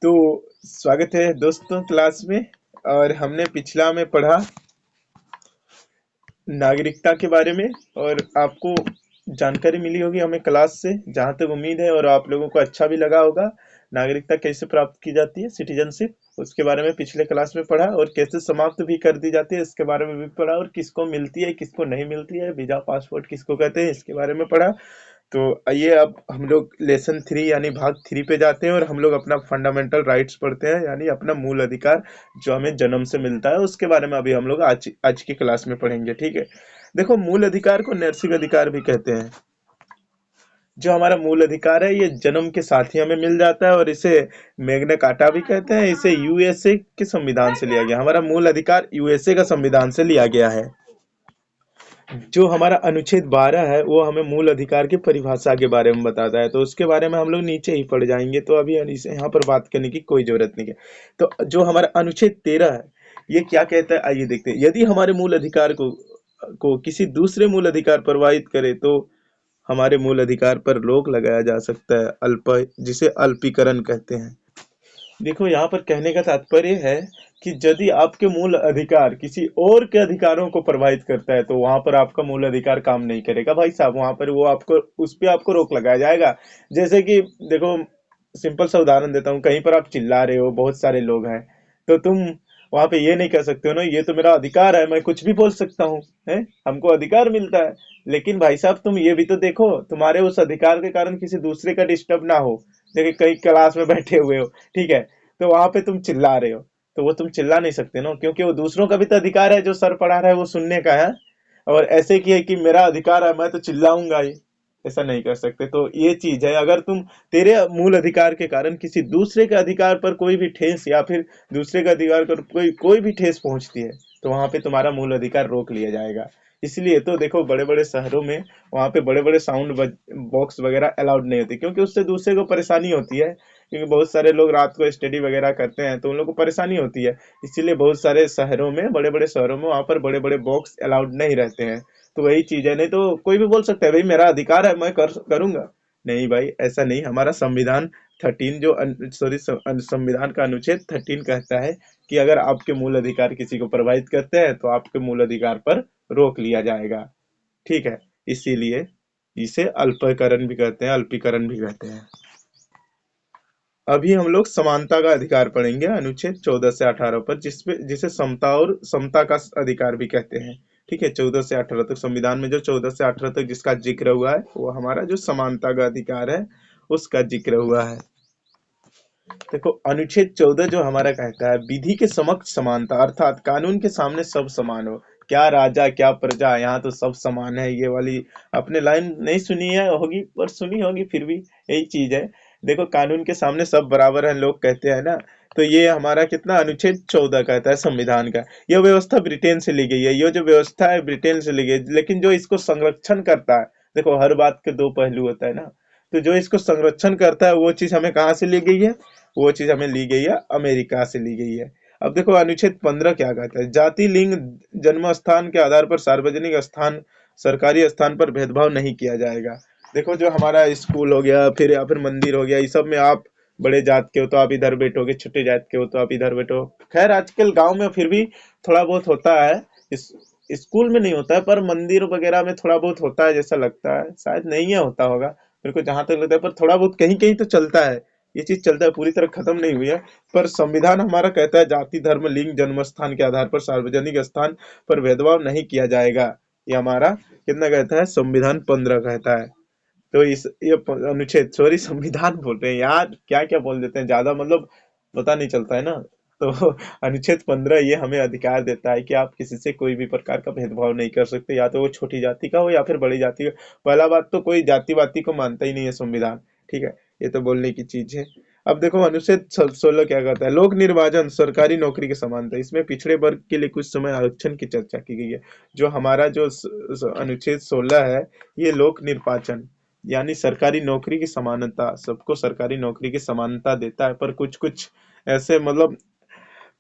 तो स्वागत है दोस्तों क्लास में। और हमने पिछला में पढ़ा नागरिकता के बारे में। और आपको जानकारी मिली होगी हमें क्लास से, जहाँ तक उम्मीद है, और आप लोगों को अच्छा भी लगा होगा। नागरिकता कैसे प्राप्त की जाती है, सिटीजनशिप, उसके बारे में पिछले क्लास में पढ़ा। और कैसे समाप्त भी कर दी जाती है, इसके बारे में भी पढ़ा। और किसको मिलती है किसको नहीं मिलती है, वीजा पासपोर्ट किसको कहते हैं, इसके बारे में पढ़ा। तो आइए अब हम लोग लेसन 3 यानी भाग 3 पे जाते हैं, और हम लोग अपना फंडामेंटल राइट्स पढ़ते हैं, यानी अपना मूल अधिकार जो हमें जन्म से मिलता है, उसके बारे में अभी हम लोग आज आज की क्लास में पढ़ेंगे। ठीक है। देखो, मूल अधिकार को नैतिक अधिकार भी कहते हैं। जो हमारा मूल अधिकार है, ये जन्म के साथ ही हमें मिल जाता है, और इसे मैग्ना कार्टा भी कहते हैं। इसे यूएसए के संविधान से लिया गया। हमारा मूल अधिकार यूएसए का संविधान से लिया गया है। जो हमारा अनुच्छेद 12 है, वो हमें मूल अधिकार की परिभाषा के बारे में बताता है। तो उसके बारे में हम लोग नीचे ही पढ़ जाएंगे, तो अभी इसे यहाँ पर बात करने की कोई जरूरत नहीं है। तो जो हमारा अनुच्छेद 13 है, ये क्या कहता है, आइए देखते हैं। यदि हमारे मूल अधिकार को किसी दूसरे मूल अधिकार प्रभावित करे, तो हमारे मूल अधिकार पर रोक लगाया जा सकता है, जिसे अल्पीकरण कहते हैं। देखो, यहाँ पर कहने का तात्पर्य है कि यदि आपके मूल अधिकार किसी और के अधिकारों को प्रभावित करता है, तो वहां पर आपका मूल अधिकार काम नहीं करेगा भाई साहब। वहां पर वो आपको, उस पे आपको रोक लगाया जाएगा। जैसे कि देखो, सिंपल सा उदाहरण देता हूँ। कहीं पर आप चिल्ला रहे हो, बहुत सारे लोग हैं, तो तुम वहां पे ये नहीं कह सकते हो ना, ये तो मेरा अधिकार है, मैं कुछ भी बोल सकता हूँ, है, हमको अधिकार मिलता है। लेकिन भाई साहब, तुम ये भी तो देखो, तुम्हारे उस अधिकार के कारण किसी दूसरे का डिस्टर्ब ना हो। देखिए, कहीं क्लास में बैठे हुए हो, ठीक है, तो वहां पे तुम चिल्ला रहे हो, तो वो तुम चिल्ला नहीं सकते ना, क्योंकि वो दूसरों का भी तो अधिकार है, जो सर पढ़ा रहा है वो सुनने का है। और ऐसे की है कि मेरा अधिकार है, मैं तो चिल्लाऊंगा ही, ऐसा नहीं कर सकते। तो ये चीज है, अगर तुम, तेरे मूल अधिकार के कारण किसी दूसरे के अधिकार पर कोई भी ठेस, या फिर दूसरे के अधिकार पर कोई कोई भी ठेस पहुंचती है, तो वहां पे तुम्हारा मूल अधिकार रोक लिया जाएगा। इसलिए तो देखो, बड़े बड़े शहरों में वहां पे बड़े बड़े साउंड बॉक्स वगैरह अलाउड नहीं होती, क्योंकि उससे दूसरे को परेशानी होती है। क्योंकि बहुत सारे लोग रात को स्टडी वगैरह करते हैं, तो उन लोगों को परेशानी होती है। इसीलिए बहुत सारे शहरों में, बड़े बड़े शहरों में, वहां पर बड़े बड़े बॉक्स अलाउड नहीं रहते हैं। तो वही चीज है। नहीं तो कोई भी बोल सकता है, भाई मेरा अधिकार है, मैं करूंगा। नहीं भाई, ऐसा नहीं। हमारा संविधान 13 जो सॉरी, संविधान का अनुच्छेद 13 कहता है कि अगर आपके मूल अधिकार किसी को प्रभावित करते हैं, तो आपके मूल अधिकार पर रोक लिया जाएगा। ठीक है। इसीलिए इसे अल्पीकरण भी कहते हैं, अल्पीकरण भी कहते हैं। अभी हम लोग समानता का अधिकार पढ़ेंगे, अनुच्छेद 14 से 18 पर, जिसे समता और समता का अधिकार भी कहते हैं। ठीक है। 14 से 18 तक संविधान में, जो 14 से 18 तक जिसका जिक्र हुआ है, वो हमारा जो समानता का अधिकार है, उसका जिक्र हुआ है। देखो, अनुच्छेद 14 जो हमारा कहता है, विधि के समक्ष समानता, अर्थात कानून के सामने सब समान हो। क्या राजा क्या प्रजा, यहाँ तो सब समान है। ये वाली आपने लाइन नहीं सुनी है होगी, पर सुनी होगी फिर भी, यही चीज है। देखो, कानून के सामने सब बराबर हैं, लोग कहते हैं ना। तो ये हमारा कितना, अनुच्छेद 14 कहता है संविधान का। यह व्यवस्था ब्रिटेन से ली गई है। ये जो व्यवस्था है ब्रिटेन से ली गई है, लेकिन जो इसको संरक्षण करता है, देखो हर बात के दो पहलू होता है ना। तो जो इसको संरक्षण करता है, वो चीज हमें कहाँ से ली गई है, वो चीज हमें ली गई है अमेरिका से ली गई है। अब देखो, अनुच्छेद 15 क्या कहता है, जाति, लिंग, जन्म स्थान के आधार पर सार्वजनिक स्थान, सरकारी स्थान पर भेदभाव नहीं किया जाएगा। देखो, जो हमारा स्कूल हो गया, फिर या फिर मंदिर हो गया, इस सब में आप बड़े जात के हो तो आप इधर बैठोगे, छोटे जात के हो तो आप इधर बैठो। खैर, आजकल गांव में फिर भी थोड़ा बहुत होता है। इस स्कूल में नहीं होता है, पर मंदिर वगैरह में थोड़ा बहुत होता है, जैसा लगता है। शायद नहीं है, होता होगा, मेरे को जहां तक लगता है। पर थोड़ा बहुत कहीं कहीं तो चलता है, ये चीज चलता है, पूरी तरह खत्म नहीं हुई है। पर संविधान हमारा कहता है, जाति, धर्म, लिंग, जन्म स्थान के आधार पर सार्वजनिक स्थान पर भेदभाव नहीं किया जाएगा। ये हमारा कितना कहता है, संविधान 15 कहता है। तो इस ये अनुच्छेद, सॉरी, संविधान बोल रहे हैं यार, क्या क्या बोल देते हैं, ज्यादा मतलब पता नहीं चलता है ना। तो अनुच्छेद 15 ये हमें अधिकार देता है कि आप किसी से कोई भी प्रकार का भेदभाव नहीं कर सकते, या तो वो छोटी जाति का हो या फिर बड़ी जाति का। पहला बात तो, कोई जाति वाति को मानता ही नहीं है संविधान। ठीक है। ये तो बोलने की चीज है। अब देखो, अनुच्छेद 16 क्या कहता है, लोक निर्वाचन, सरकारी नौकरी की समानता। इसमें पिछड़े वर्ग के लिए कुछ समय आरक्षण की चर्चा की गई है। जो हमारा जो अनुच्छेद 16 है, ये लोक निर्वाचन यानी सरकारी नौकरी की समानता, सबको सरकारी नौकरी की समानता देता है। पर कुछ कुछ ऐसे, मतलब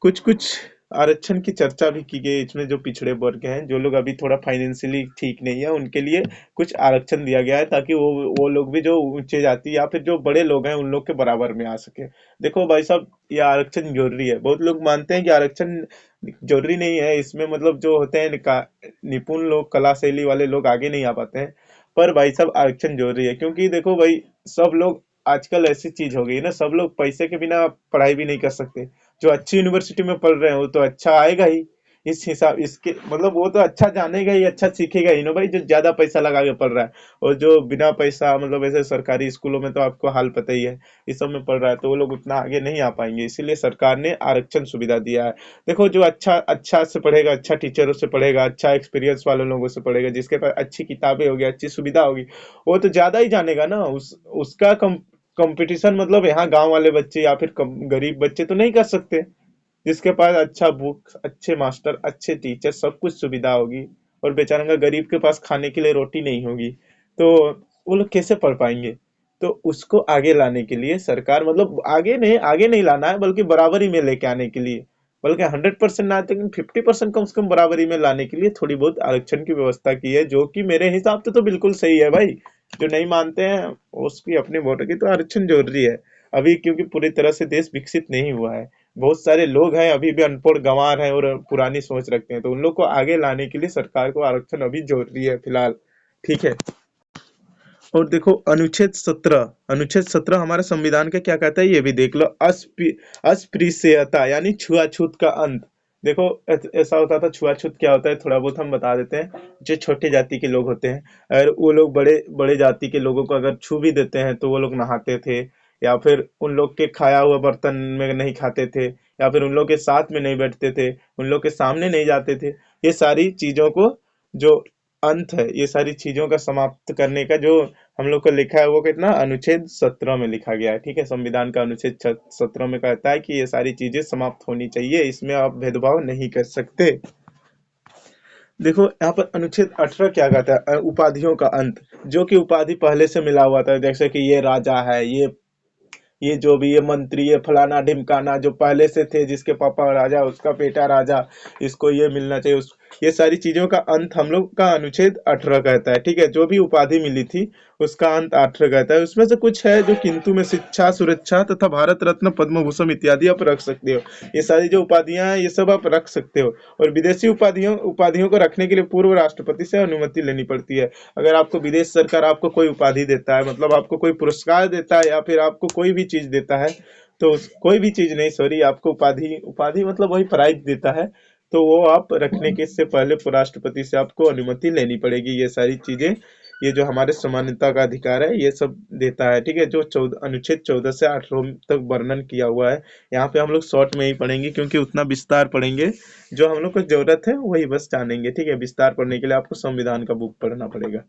कुछ कुछ आरक्षण की चर्चा भी की गई। इसमें जो पिछड़े वर्ग हैं, जो लोग अभी थोड़ा फाइनेंशियली ठीक नहीं है, उनके लिए कुछ आरक्षण दिया गया है, ताकि वो लोग भी जो ऊंचे जाति या फिर जो बड़े लोग हैं उन लोग के बराबर में आ सके। देखो भाई साहब, ये आरक्षण जरूरी है। बहुत लोग मानते हैं कि आरक्षण जरूरी नहीं है, इसमें मतलब जो होते हैं निपुण लोग, कला शैली वाले लोग आगे नहीं आ पाते हैं। पर भाई साहब, आरक्षण जरूरी है, क्योंकि देखो भाई, सब लोग आजकल ऐसी चीज हो गई है ना, सब लोग पैसे के बिना पढ़ाई भी नहीं कर सकते। जो अच्छी यूनिवर्सिटी में पढ़ रहे हैं वो तो अच्छा आएगा ही, इस हिसाब इसके मतलब वो तो अच्छा जानेगा ही, अच्छा सीखेगा ही ना भाई, जो ज्यादा पैसा लगा के पढ़ रहा है। और जो बिना पैसा, मतलब ऐसे सरकारी स्कूलों में तो आपको हाल पता ही है, इस सब में पढ़ रहा है, तो वो लोग उतना आगे नहीं आ पाएंगे। इसीलिए सरकार ने आरक्षण सुविधा दिया है। देखो, जो अच्छा अच्छा से पढ़ेगा, अच्छा टीचरों से पढ़ेगा, अच्छा एक्सपीरियंस वाले लोगों से पढ़ेगा, जिसके पास अच्छी किताबें होगी, अच्छी सुविधा होगी, वो तो ज्यादा ही जानेगा ना। उसका कंपटीशन मतलब यहाँ गांव वाले बच्चे या फिर गरीब बच्चे तो नहीं कर सकते। जिसके पास अच्छा बुक, अच्छे मास्टर, अच्छे टीचर, सब कुछ सुविधा होगी, और बेचारा का गरीब के पास खाने के लिए रोटी नहीं होगी, तो वो लोग कैसे पढ़ पाएंगे। तो उसको आगे लाने के लिए सरकार, मतलब आगे नहीं लाना है, बल्कि बराबरी में लेके आने के लिए, बल्कि 100% ना आते, लेकिन 50% कम से कम बराबरी में लाने के लिए थोड़ी बहुत आरक्षण की व्यवस्था की है, जो कि मेरे हिसाब से तो बिल्कुल सही है भाई। जो नहीं मानते हैं उसकी अपनी वोट की, तो आरक्षण जरूरी है अभी, क्योंकि पूरी तरह से देश विकसित नहीं हुआ है। बहुत सारे लोग हैं अभी भी अनपढ़ गंवार हैं और पुरानी सोच रखते हैं, तो उन लोग को आगे लाने के लिए सरकार को आरक्षण अभी जरूरी है फिलहाल। ठीक है। और देखो, अनुच्छेद 17 हमारे संविधान का क्या कहता है, ये भी देख लो। अस्पृश्यता यानी छुआछूत का अंत। देखो, ऐसा होता था, छुआछूत क्या होता है थोड़ा बहुत हम बता देते हैं। जो छोटे जाति के लोग होते हैं, अगर वो लोग बड़े बड़े जाति के लोगों को अगर छू भी देते हैं, तो वो लोग नहाते थे, या फिर उन लोग के खाया हुआ बर्तन में नहीं खाते थे, या फिर उन लोग के साथ में नहीं बैठते थे, उन लोग के सामने नहीं जाते थे। ये सारी चीजों को जो अंत है, ये सारी चीजों का समाप्त करने का जो हम लोग को लिखा है, वो कितना, अनुच्छेद 17 में लिखा गया है। ठीक है, संविधान का अनुच्छेद 17 में कहता है कि ये सारी चीजें समाप्त होनी चाहिए, इसमें आप भेदभाव नहीं कर सकते। देखो, यहाँ पर अनुच्छेद 18 क्या कहता है, उपाधियों का अंत। जो कि उपाधि पहले से मिला हुआ था, जैसे कि ये राजा है, ये जो भी, ये मंत्री, ये फलाना ढिमकाना, जो पहले से थे, जिसके पापा राजा, उसका बेटा राजा, इसको ये मिलना चाहिए, ये सारी चीजों का अंत हम लोग का अनुच्छेद 18 कहता है। ठीक है, जो भी उपाधि मिली थी उसका अंत 18 कहता है। उसमें से कुछ है जो किंतु में शिक्षा, सुरक्षा तथा भारत रत्न, पद्म भूषण इत्यादि आप रख सकते हो। ये सारी जो उपाधियां हैं, ये सब आप रख सकते हो। और विदेशी उपाधियों उपाधियों को रखने के लिए पूर्व राष्ट्रपति से अनुमति लेनी पड़ती है। अगर आपको विदेश सरकार आपको कोई उपाधि देता है, मतलब आपको कोई पुरस्कार देता है, या फिर आपको कोई भी चीज देता है, तो कोई भी चीज नहीं, सॉरी, आपको उपाधि उपाधि मतलब वही प्राइज देता है, तो वो आप रखने के से पहले राष्ट्रपति से आपको अनुमति लेनी पड़ेगी। ये सारी चीजें, ये जो हमारे समानता का अधिकार है, ये सब देता है। ठीक है, जो 14 अनुच्छेद 14 से 18 तक वर्णन किया हुआ है, यहाँ पे हम लोग शॉर्ट में ही पढ़ेंगे, क्योंकि उतना विस्तार पढ़ेंगे जो हम लोग को जरूरत है वही बस जानेंगे। ठीक है, विस्तार पढ़ने के लिए आपको संविधान का बुक पढ़ना पड़ेगा।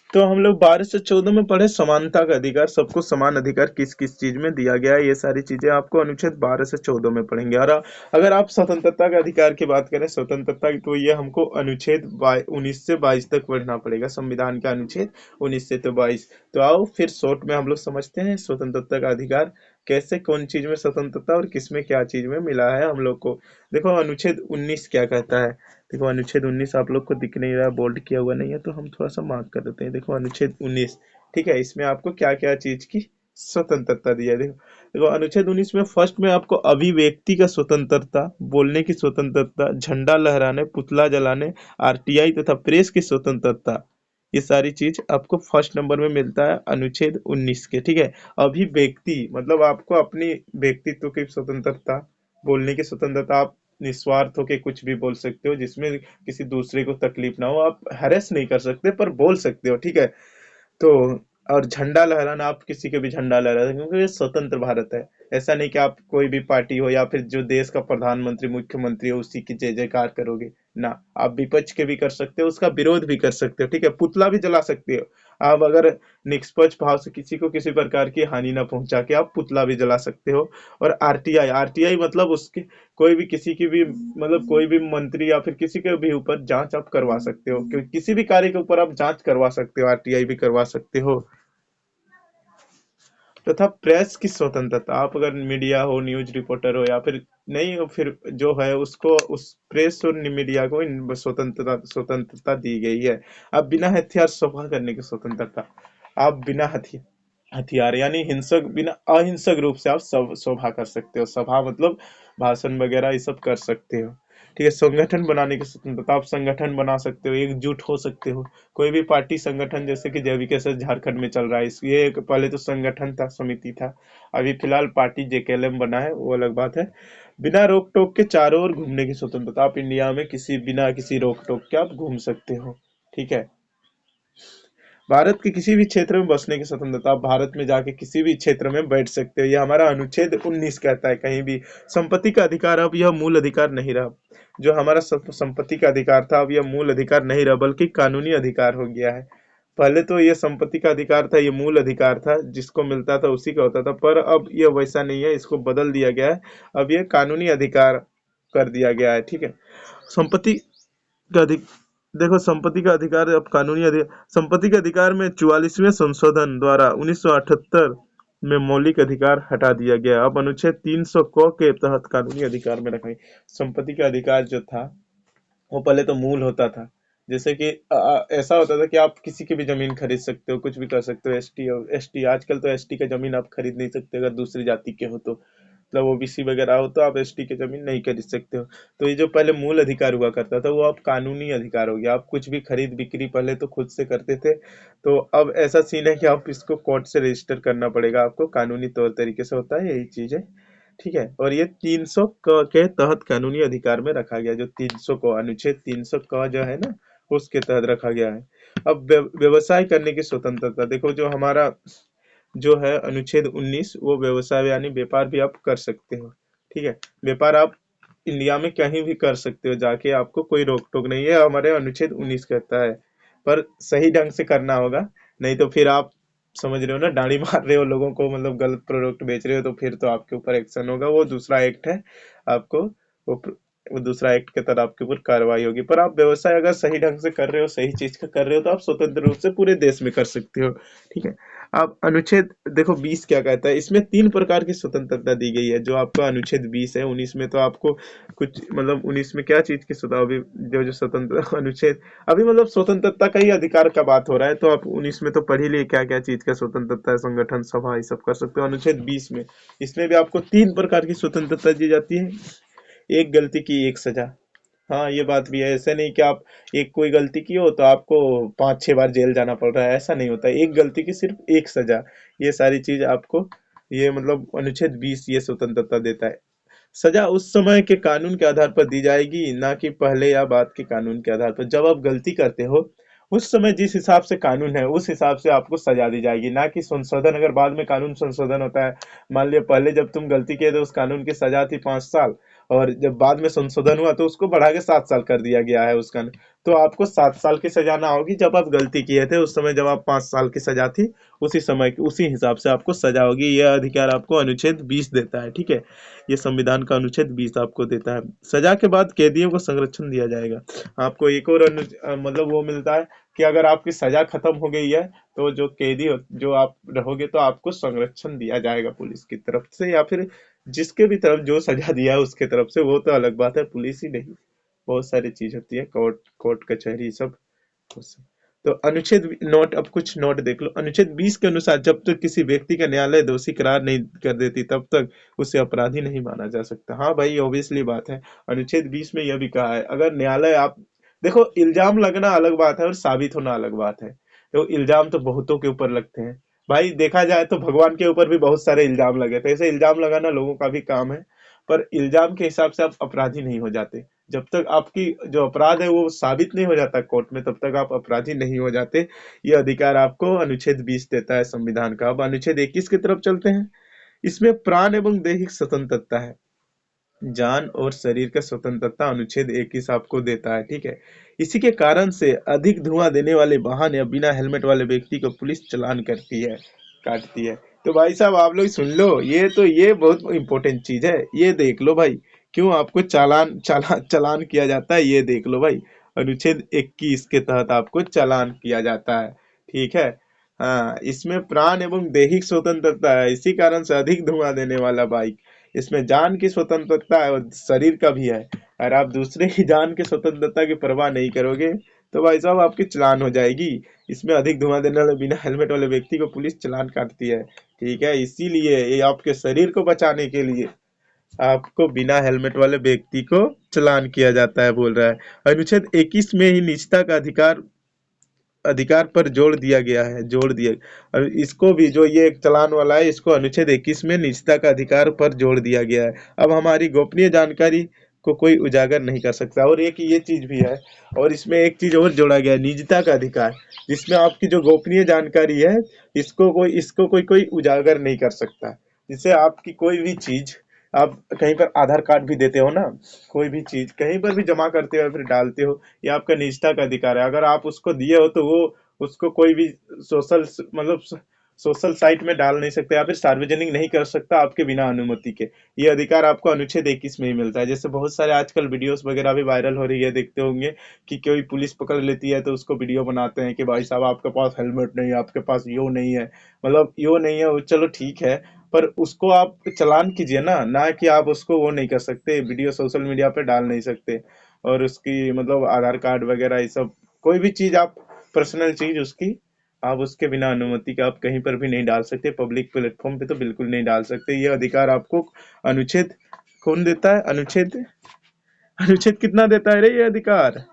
तो हम लोग 12 से 14 में पढ़े समानता का अधिकार, सबको समान अधिकार किस किस चीज में दिया गया है, ये सारी चीजें आपको अनुच्छेद 12 से 14 में पढ़ेंगे। और अगर आप स्वतंत्रता के अधिकार की बात करें, स्वतंत्रता की, तो ये हमको अनुच्छेद 19 से 22 तक पढ़ना पड़ेगा, संविधान का अनुच्छेद 19 से 22। तो आओ फिर शॉर्ट में हम लोग समझते हैं स्वतंत्रता का अधिकार कैसे, कौन चीज में स्वतंत्रता और किसमें क्या चीज में मिला है हम लोग को। देखो, अनुच्छेद 19 क्या कहता है। देखो, अनुच्छेद 19 आप लोग को दिख नहीं रहा, बोल्ड किया हुआ नहीं है, तो हम थोड़ा सा मार्क कर देते हैं। देखो, अनुच्छेद 19। ठीक है, इसमें आपको क्या क्या चीज की स्वतंत्रता दी है। देखो देखो, अनुच्छेद 19 में फर्स्ट में आपको अभिव्यक्ति का स्वतंत्रता, बोलने की स्वतंत्रता, झंडा लहराने, पुतला जलाने, आरटीआई तथा प्रेस की स्वतंत्रता, ये सारी चीज आपको फर्स्ट नंबर में मिलता है अनुच्छेद 19 के। ठीक है, अभिव्यक्ति मतलब आपको अपनी व्यक्तित्व की स्वतंत्रता, बोलने की स्वतंत्रता, आप निस्वार्थ होके कुछ भी बोल सकते हो, जिसमें किसी दूसरे को तकलीफ ना हो, आप हैरेस नहीं कर सकते पर बोल सकते हो। ठीक है, तो और झंडा लहराना, आप किसी के भी झंडा लहरा सकते हो, क्योंकि ये स्वतंत्र भारत है। ऐसा नहीं कि आप कोई भी पार्टी हो या फिर जो देश का प्रधानमंत्री, मुख्यमंत्री हो, उसी की जय जयकार करोगे ना। आप विपक्ष के भी कर सकते हो, उसका विरोध भी कर सकते हो। ठीक है, पुतला भी जला सकते हो आप, अगर निष्पक्ष भाव से किसी को किसी प्रकार की हानि ना पहुंचा के आप पुतला भी जला सकते हो। और आरटीआई, आरटीआई मतलब उसके कोई भी किसी की भी, मतलब कोई भी मंत्री या फिर किसी के भी ऊपर जांच आप करवा सकते हो, क्योंकि किसी भी कार्य के ऊपर आप जांच करवा सकते हो, आरटीआई भी करवा सकते हो। तथा प्रेस की स्वतंत्रता, आप अगर मीडिया हो, न्यूज रिपोर्टर हो या फिर नहीं हो, फिर जो है उसको, उस प्रेस और मीडिया को इन स्वतंत्रता स्वतंत्रता दी गई है। अब बिना हथियार सभा करने की स्वतंत्रता, आप बिना हथियार यानी हिंसक, बिना अहिंसक रूप से आप सब सभा कर सकते हो। सभा मतलब भाषण वगैरह ये सब कर सकते हो। ठीक है। संगठन बनाने की स्वतंत्रता, आप संगठन बना सकते हो, एकजुट हो सकते हो। कोई भी पार्टी संगठन, जैसे कि जैविक कैसे झारखंड में चल रहा है, ये एक पहले तो संगठन था, समिति था, अभी फिलहाल पार्टी जेकेएलएम बना है, वो अलग बात है। बिना रोक टोक के चारों ओर घूमने की स्वतंत्रता, आप इंडिया में किसी बिना किसी रोक टोक के आप घूम सकते हो। ठीक है। भारत के किसी भी क्षेत्र में बसने की स्वतंत्रता, आप भारत में जाके किसी भी क्षेत्र में बैठ सकते हो, ये हमारा अनुच्छेद 19 कहता है। कहीं भी संपत्ति का अधिकार, अब यह मूल अधिकार नहीं रहा। जो हमारा संपत्ति का अधिकार था, अब यह मूल अधिकार नहीं रहा, बल्कि कानूनी अधिकार हो गया है। पहले तो ये संपत्ति का अधिकार था, ये मूल अधिकार था, जिसको मिलता था उसी का होता था, पर अब यह वैसा नहीं है, इसको बदल दिया गया है। अब ये कानूनी अधिकार कर दिया गया है। ठीक है। संपत्ति का अधिक देखो, संपत्ति का अधिकार अब कानूनी अधिकार, संपत्ति के अधिकार में 44वें संशोधन द्वारा 1978 में मौलिक अधिकार हटा दिया गया। अब अनुच्छेद 300 क के तहत कानूनी अधिकार में रखा गया। संपत्ति का अधिकार जो था, वो पहले तो मूल होता था। जैसे कि ऐसा होता था कि आप किसी की भी जमीन खरीद सकते हो, कुछ भी कर सकते हो। एसटी, आजकल तो एसटी का जमीन आप खरीद नहीं सकते, अगर दूसरी जाति के हो तो, मतलब ओबीसी वगैरह हो तो आप एसटी की जमीन नहीं खरीद सकते हो। तो ये जो पहले मूल अधिकार हुआ करता था, वो अब कानूनी अधिकार हो गया। आप कुछ भी खरीद बिक्री पहले तो खुद से करते थे, तो अब ऐसा सीन है कि आप इसको कोर्ट से रजिस्टर करना पड़ेगा आपको, कानूनी तौर तरीके से होता है, यही चीज है। ठीक है। और ये 300 क के तहत कानूनी अधिकार में रखा गया। जो 300 को अनुच्छेद 300 क जो है ना, उसके तहत रखा गया है। अब व्यवसाय करने की स्वतंत्रता, देखो जो हमारा जो है अनुच्छेद 19, वो व्यवसाय यानी व्यापार भी आप कर सकते हो। ठीक है। व्यापार आप इंडिया में कहीं भी कर सकते हो जाके, आपको कोई रोक टोक नहीं है, हमारे अनुच्छेद 19 कहता है। पर सही ढंग से करना होगा, नहीं तो फिर आप समझ रहे हो ना, डांडी मार रहे हो लोगों को, मतलब गलत प्रोडक्ट बेच रहे हो, तो फिर तो आपके ऊपर एक्शन होगा, वो दूसरा एक्ट है। आपको वो वो दूसरा एक्ट के तहत आपके ऊपर कार्रवाई होगी। पर आप व्यवसाय अगर सही ढंग से कर रहे हो, सही चीज का कर रहे हो, तो आप स्वतंत्र रूप से पूरे देश में कर सकते हो। ठीक है। अब अनुच्छेद देखो 20 क्या कहता है, इसमें 3 प्रकार की स्वतंत्रता दी गई है। जो आपका अनुच्छेद 20 है, 19 में तो आपको कुछ, मतलब 19 में क्या चीज की स्वतंत्रता, अभी जो जो स्वतंत्र अनुच्छेद, अभी मतलब स्वतंत्रता का ही अधिकार का बात हो रहा है, तो आप 19 में तो पढ़ ही लिए क्या क्या चीज का स्वतंत्रता है, संगठन सभा ये सब कर सकते हो। अनुच्छेद 20 में, इसमें भी आपको 3 प्रकार की स्वतंत्रता दी जाती है। एक गलती की एक सजा। हाँ, ये बात भी है, ऐसे नहीं कि आप एक कोई गलती की हो तो आपको 5-6 बार जेल जाना पड़ रहा है, ऐसा नहीं होता है। एक गलती की सिर्फ एक सजा, ये सारी चीज आपको, ये मतलब अनुच्छेद 20 ये स्वतंत्रता देता है। सजा उस समय के कानून के आधार पर दी जाएगी, ना कि पहले या बाद के कानून के आधार पर। जब आप गलती करते हो, उस समय जिस हिसाब से कानून है, उस हिसाब से आपको सजा दी जाएगी, ना कि संशोधन। अगर बाद में कानून संशोधन होता है, मान लिया पहले जब तुम गलती किए तो उस कानून की सजा थी 5 साल, और जब बाद में संशोधन हुआ तो उसको बढ़ा के 7 साल कर दिया गया है उसका, तो आपको 7 साल की सजा ना होगी। जब आप गलती किए थे उस समय, जब आप 5 साल की सजा थी, उसी समय उसी हिसाब से आपको सजा होगी। यह अधिकार आपको अनुच्छेद 20 देता है। ठीक है। ये संविधान का अनुच्छेद 20 आपको देता है। सजा के बाद कैदियों को संरक्षण दिया जाएगा। आपको एक और मतलब वो मिलता है कि अगर आपकी सजा खत्म हो गई है, तो जो कैदी जो आप रहोगे, तो आपको संरक्षण दिया जाएगा पुलिस की तरफ से, या फिर जिसके भी तरफ जो सजा दिया है उसके तरफ से, वो तो अलग बात है, पुलिस ही नहीं, बहुत सारी चीज होती है, कोर्ट कोर्ट कचहरी सब। तो अनुच्छेद नोट, अब कुछ नोट देख लो। अनुच्छेद 20 के अनुसार जब तक किसी व्यक्ति का न्यायालय दोषी करार नहीं कर देती, तब तक उसे अपराधी नहीं माना जा सकता। हाँ भाई, ऑब्वियसली बात है। अनुच्छेद 20 में यह भी कहा है, अगर न्यायालय आप देखो, इल्जाम लगना अलग बात है और साबित होना अलग बात है। तो इल्जाम तो बहुतों के ऊपर लगते हैं भाई, देखा जाए तो भगवान के ऊपर भी बहुत सारे इल्जाम लगे थे, ऐसे इल्जाम लगाना लोगों का भी काम है। पर इल्जाम के हिसाब से आप अपराधी नहीं हो जाते। जब तक आपकी जो अपराध है वो साबित नहीं हो जाता कोर्ट में, तब तक आप अपराधी नहीं हो जाते। ये अधिकार आपको अनुच्छेद 20 देता है संविधान का। अब अनुच्छेद 21 की तरफ चलते हैं। इसमें प्राण एवं दैहिक स्वतंत्रता है। जान और शरीर का स्वतंत्रता अनुच्छेद 21 आपको देता है। ठीक है। इसी के कारण से अधिक धुआं देने वाले वाहन या बिना हेलमेट वाले व्यक्ति को पुलिस चालान करती है, काटती है। तो भाई साहब आप लोग सुन लो, ये बहुत इंपॉर्टेंट चीज है, ये देख लो भाई, क्यों आपको चालान किया जाता है, ये देख लो भाई। अनुच्छेद 21 के तहत आपको चालान किया जाता है। ठीक है। हाँ, इसमें प्राण एवं दैहिक स्वतंत्रता है, इसी कारण से अधिक धुआं देने वाला बाइक। इसमें जान की स्वतंत्रता है और शरीर का भी है। अगर आप दूसरे की जान की स्वतंत्रता की परवाह नहीं करोगे तो भाई साहब आपकी चालान हो जाएगी। इसमें अधिक धुआं देने वाले बिना हेलमेट वाले व्यक्ति को पुलिस चालान काटती है। ठीक है, इसीलिए ये आपके शरीर को बचाने के लिए आपको बिना हेलमेट वाले व्यक्ति को चालान किया जाता है, बोल रहा है। अनुच्छेद 21 में ही निजता का अधिकार अधिकार पर जोड़ दिया। और इसको भी, जो ये एक चालान वाला है, इसको अनुच्छेद 21 में निजता का अधिकार पर जोड़ दिया गया है। अब हमारी गोपनीय जानकारी को कोई उजागर नहीं कर सकता। और एक ये चीज भी है, और इसमें एक चीज और जोड़ा गया है, निजता का अधिकार, जिसमें आपकी जो गोपनीय जानकारी है, इसको कोई कोई उजागर नहीं कर सकता। जिससे आपकी कोई भी चीज, आप कहीं पर आधार कार्ड भी देते हो ना, कोई भी चीज कहीं पर भी जमा करते हो या फिर डालते हो, ये आपका निजता का अधिकार है। अगर आप उसको दिए हो तो वो उसको कोई भी सोशल मतलब सोशल साइट में डाल नहीं सकते या फिर सार्वजनिक नहीं कर सकता आपके बिना अनुमति के। ये अधिकार आपको अनुच्छेद 21 में ही मिलता है। जैसे बहुत सारे आजकल वीडियोस वगैरह भी वायरल हो रही है, देखते होंगे कि कोई पुलिस पकड़ लेती है तो उसको वीडियो बनाते हैं कि भाई साहब आपके पास हेलमेट नहीं है, आपके पास यो नहीं है। मतलब यो नहीं है वो चलो ठीक है, पर उसको आप चालान कीजिए ना, ना कि आप उसको वो नहीं कर सकते, वीडियो सोशल मीडिया पे डाल नहीं सकते। और उसकी मतलब आधार कार्ड वगैरह ये सब, कोई भी चीज आप, पर्सनल चीज उसकी, आप उसके बिना अनुमति के आप कहीं पर भी नहीं डाल सकते, पब्लिक प्लेटफॉर्म पे तो बिल्कुल नहीं डाल सकते। ये अधिकार आपको अनुच्छेद कौन देता है? अनुच्छेद अनुच्छेद कितना देता है रे ये अधिकार?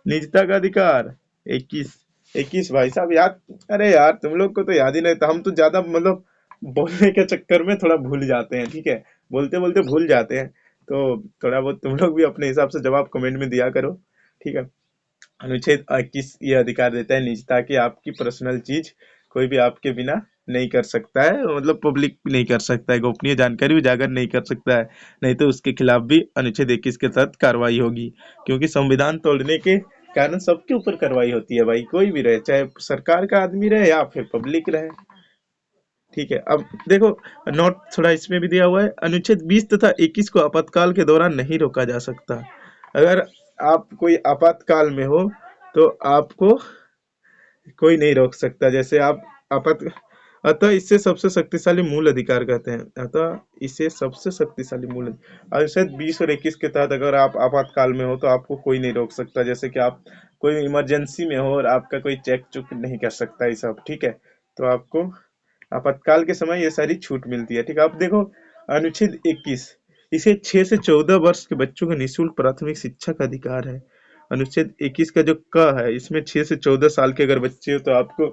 निजता का अधिकार 21। 21 भाई साहब याद। अरे यार तुम लोग को तो याद ही नहीं था, हम तो ज्यादा मतलब बोलने के चक्कर में थोड़ा भूल जाते हैं, ठीक है, बोलते बोलते भूल जाते हैं। तो थोड़ा बहुत तुम लोग भी अपने हिसाब से जवाब कमेंट में दिया करो, ठीक है। अनुच्छेद 21 ये अधिकार देता है निजता की, आपकी पर्सनल चीज कोई भी आपके बिना नहीं कर सकता है, मतलब पब्लिक नहीं कर सकता है, गोपनीय जानकारी उजागर नहीं कर सकता है। नहीं तो उसके खिलाफ भी अनुच्छेद 21 के तहत कार्रवाई होगी। क्योंकि संविधान तोड़ने के कारण सबके ऊपर कार्रवाई होती है भाई, कोई भी रहे, चाहे सरकार का आदमी रहे या फिर पब्लिक रहे। ठीक है, अब देखो, नोट थोड़ा इसमें भी दिया हुआ है, अनुच्छेद 20 तथा 21 को आपातकाल के दौरान नहीं रोका जा सकता। अगर आप कोई आपातकाल में हो तो आपको कोई नहीं रोक सकता। जैसे आप आपात अतः इसे सबसे शक्तिशाली मूल अधिकार कहते हैं। अतः इसे सबसे शक्तिशाली मूल अनुच्छेद 20 और 21 के तहत अगर आप आपातकाल में हो तो आपको कोई नहीं रोक सकता। जैसे कि आप कोई इमरजेंसी में हो और आपका कोई चेक चुक नहीं कर सकता, ये सब ठीक है। तो आपको आपातकाल के समय ये सारी छूट मिलती है, ठीक है। अब देखो अनुच्छेद 21, इसे 6 से 14 वर्ष के बच्चों को निःशुल्क प्राथमिक शिक्षा का अधिकार है। अनुच्छेद 21 का जो क है, इसमें 6 से 14 साल के अगर बच्चे हो तो आपको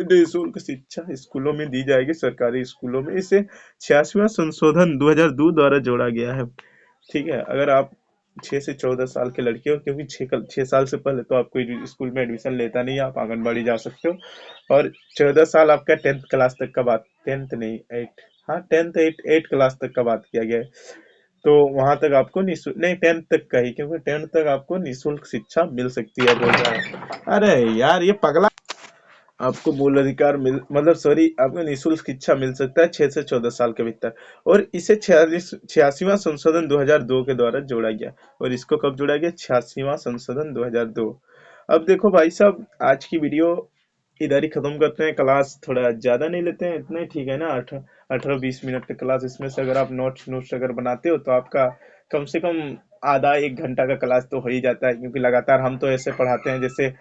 निःशुल्क शिक्षा स्कूलों में दी जाएगी, सरकारी स्कूलों में। इसे 86वां संशोधन 2002 द्वारा जोड़ा गया है, ठीक है। अगर आप 6 से 14 साल के लड़के हो, क्योंकि 6 साल से पहले तो आपको स्कूल में एडमिशन लेता नहीं है, आप आंगनबाड़ी जा सकते हो। और 14 साल आपका 10th क्लास तक का बात, 10th नहीं 8, हाँ 10th 8 क्लास तक का बात किया गया है। तो वहां तक आपको निःशुल्क नहीं, 10th तक का ही, क्योंकि 10th तक आपको निःशुल्क शिक्षा मिल सकती है, बोल रहा है। अरे यार ये पगला, आपको मूल अधिकार मिल मतलब सॉरी, आपको निःशुल्क शिक्षा मिल सकता है 6 से 14 साल के भीतर। और इसे 86वां संशोधन 2002 के द्वारा जोड़ा गया। और इसको कब जोड़ा गया? 86वां संशोधन 2002। अब देखो भाई साहब, आज की वीडियो इधर ही खत्म करते हैं। क्लास थोड़ा ज्यादा नहीं लेते हैं, इतना ही ठीक है ना, 18-20 मिनट का क्लास। इसमें से अगर आप नोट्स नोट्स अगर बनाते हो तो आपका कम से कम आधा 1 घंटा का क्लास तो हो ही जाता है। क्योंकि लगातार हम तो ऐसे पढ़ाते हैं जैसे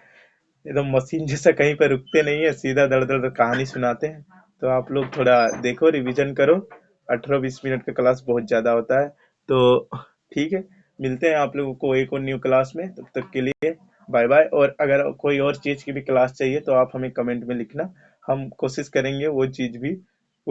एकदम मशीन जैसा, कहीं पर रुकते नहीं है, सीधा दर दर दर कहानी सुनाते हैं। तो आप लोग थोड़ा देखो, रिवीजन करो। 18-20 मिनट का क्लास बहुत ज्यादा होता है। तो ठीक है, मिलते हैं आप लोगों को एक और न्यू क्लास में, तब तक के लिए बाय बाय। और अगर कोई और चीज की भी क्लास चाहिए तो आप हमें कमेंट में लिखना, हम कोशिश करेंगे वो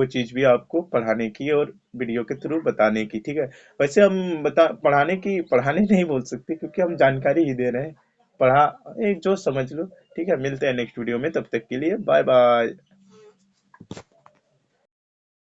चीज भी आपको पढ़ाने की और वीडियो के थ्रू बताने की, ठीक है। वैसे हम बता पढ़ाने नहीं बोल सकते, क्योंकि हम जानकारी ही दे रहे हैं। पढ़ा एक जो समझ लो, ठीक है। मिलते हैं नेक्स्ट वीडियो में, तब तक के लिए बाय बाय।